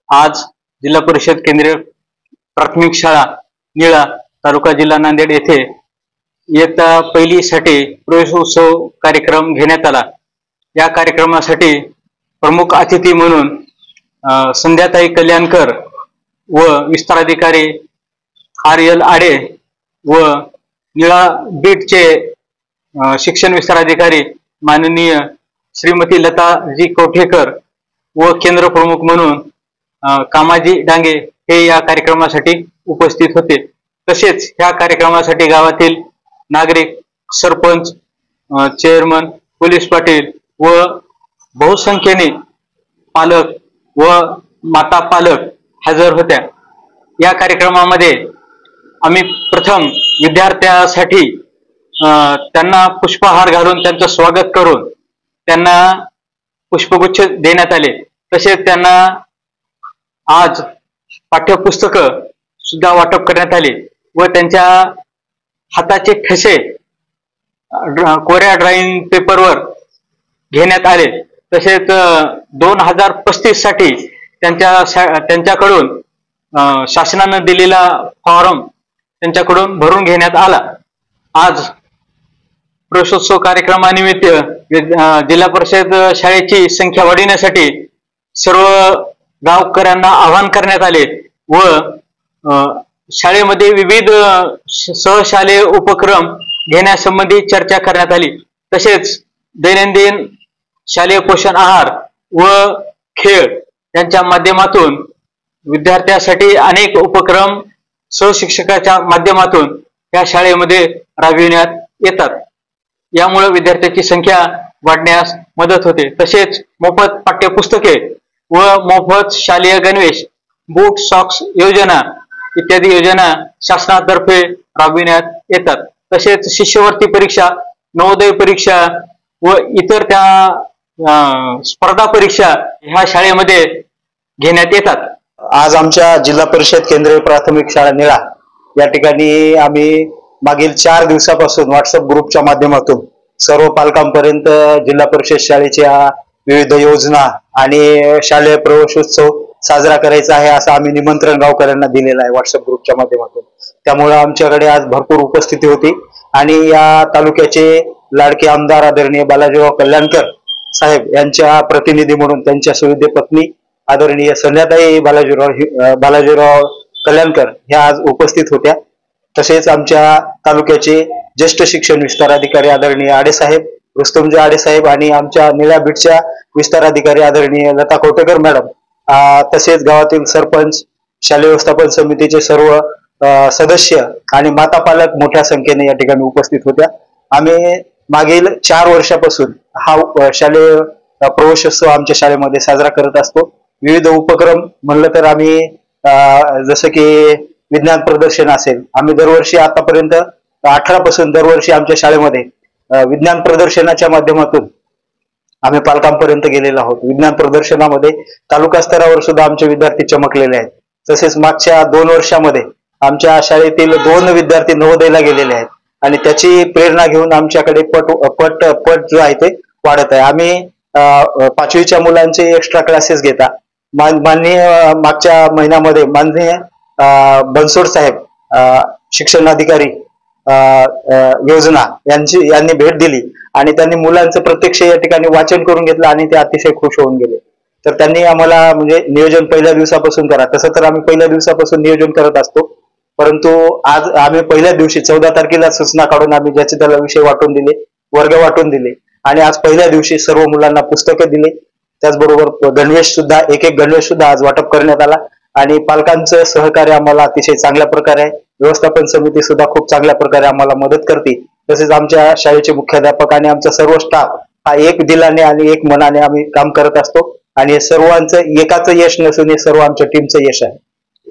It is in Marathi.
आज जिल्हा परिषद केंद्रीय प्राथमिक शाळा निळा तालुका जिल्हा नांदेड येथे इयत्ता पहिलीसाठी प्रवेशोत्सव कार्यक्रम घेण्यात आला। या कार्यक्रमासाठी प्रमुख अतिथी म्हणून संध्याताई कल्याणकर व विस्ताराधिकारी RL आडे व निळा बीटचे शिक्षण विस्ताराधिकारी माननीय श्रीमती लताजी कोठेकर व केंद्र प्रमुख म्हणून कामाजी डांगे हे या कार्यक्रमासाठी उपस्थित होते। तसेच या कार्यक्रमासाठी गावातील नागरिक, सरपंच, चेअरमन, पोलीस पाटील व बहुसंख्येने पालक व माता पालक हजर होत्या। या कार्यक्रमामध्ये आम्ही प्रथम विद्यार्थ्यांसाठी त्यांना पुष्पहार घालून त्यांचं स्वागत करून त्यांना पुष्पगुच्छ देण्यात आले। तसेच त्यांना आज पाठ्यपुस्तकं सुद्धा वाटप करण्यात आले व त्यांच्या हाताचे ठसे कोऱ्या ड्रॉइंग पेपरवर घेण्यात आले। तसेच 2035 साठी त्यांच्याकडून शासनाने दिलेला फॉर्म त्यांच्याकडून भरून घेण्यात आला। आज प्रवेशोत्सव कार्यक्रमानिमित्त जिल्हा परिषद शाळेची संख्या वाढविण्यासाठी सर्व गावकऱ्यांना आवाहन करण्यात आले व शाळेमध्ये विविध सहशालेय उपक्रम घेण्यासंबंधी चर्चा करण्यात आली। तसेच दैनंदिन शालेय पोषण आहार व खेळ यांच्या माध्यमातून विद्यार्थ्यांसाठी अनेक उपक्रम सहशिक्षकाच्या माध्यमातून या शाळेमध्ये राबविण्यात येतात। यामुळे विद्यार्थ्यांची संख्या वाढण्यास मदत होते। तसेच मोफत पाठ्यपुस्तके व मोफत शालेय गणवेश, बूट, सॉक्स योजना इत्यादी योजना शासनातर्फे राबविण्यात येतात। तसेच शिष्यवृत्ती परीक्षा, नवोदय परीक्षा व इतर त्या स्पर्धा परीक्षा ह्या शाळेमध्ये घेण्यात येतात। आज आमच्या जिल्हा परिषद केंद्रीय प्राथमिक शाळा निळा या ठिकाणी आम्ही मागील 4 दिवसापासून व्हॉट्सअप ग्रुपच्या माध्यमातून सर्व पालकांपर्यंत जिल्हा परिषद शाळेच्या विविध योजना आणि शालेय प्रवेशोत्सव साजरा करायचा आहे असं आम्ही निमंत्रण गावकऱ्यांना दिलेलं आहे व्हॉट्सअप ग्रुपच्या माध्यमातून। त्यामुळे आमच्याकडे आज भरपूर उपस्थिती होती आणि या तालुक्याचे लाडके आमदार आदरणीय बालाजीराव कल्याणकर साहेब यांच्या प्रतिनिधी म्हणून त्यांच्या सुविद्य पत्नी आदरणीय संध्याताई बालाजीराव कल्याणकर ह्या आज उपस्थित होत्या। तसेच आमच्या तालुक्याचे ज्येष्ठ शिक्षण विस्तार अधिकारी आदरणीय आडेसाहेब, रुस्तुमजी आडेसाहेब आणि आमच्या निळ्या बीटच्या विस्तार अधिकारी आदरणीय लता कोटेकर मॅडम, तसेच गावातील सरपंच, शालेय व्यवस्थापन समितीचे सर्व सदस्य आणि माता पालक मोठ्या संख्येने या ठिकाणी उपस्थित होत्या। आम्ही मागील 4 वर्षापासून हा शालेय प्रवेशोत्सव आमच्या शाळेमध्ये साजरा करत असतो। विविध उपक्रम म्हणलं तर आम्ही जसं की विज्ञान प्रदर्शन असेल, आम्ही दरवर्षी आतापर्यंत 18 पासून दरवर्षी आमच्या शाळेमध्ये विज्ञान प्रदर्शनाच्या माध्यमातून आम्ही पालकांपर्यंत गेलेलो आहोत। विज्ञान प्रदर्शनामध्ये तालुका स्तरावर सुद्धा आमचे विद्यार्थी चमकलेले आहेत। तसेच मागच्या 2 वर्षामध्ये आमच्या शाळेतील 2 विद्यार्थी नवोदयला गेलेले आहेत आणि त्याची प्रेरणा घेऊन आमच्याकडे पट जो आहे ते वाढत आहे। आम्ही 5वीच्या मुलांचे एक्स्ट्रा क्लासेस घेता माननीय मागच्या महिन्यामध्ये माननीय बनसोड साहेब शिक्षणाधिकारी योजना यांनी भेट दिली आणि त्यांनी मुलांचं प्रत्यक्ष या ठिकाणी वाचन करून घेतलं आणि ते अतिशय खुश होऊन गेले। तर त्यांनी आम्हाला म्हणजे नियोजन पहिल्या दिवसापासून करा, तसं तर आम्ही पहिल्या दिवसापासून नियोजन करत असतो, परंतु आज आम्ही पहिल्या दिवशी 14 तारखेला सूचना काढून आम्ही ज्याचे त्याला विषय वाटून दिले, वर्ग वाटून दिले आणि आज पहिल्या दिवशी सर्व मुलांना पुस्तकं दिले। त्याचबरोबर गणवेश सुद्धा एक गणवेश सुद्धा आज वाटप करण्यात आला आणि पालकांचं सहकार्य आम्हाला अतिशय चांगल्या प्रकारे आहे। व्यवस्थापन समिती सुद्धा खूप चांगल्या प्रकारे आम्हाला मदत करते। तसेच आमच्या शाळेचे मुख्याध्यापक आणि आमचा सर्व स्टाफ हा एक दिलाने आणि एक मनाने आम्ही काम करत असतो आणि सर्वांचं एकाचं यश नसून हे सर्व आमच्या टीमचं यश आहे।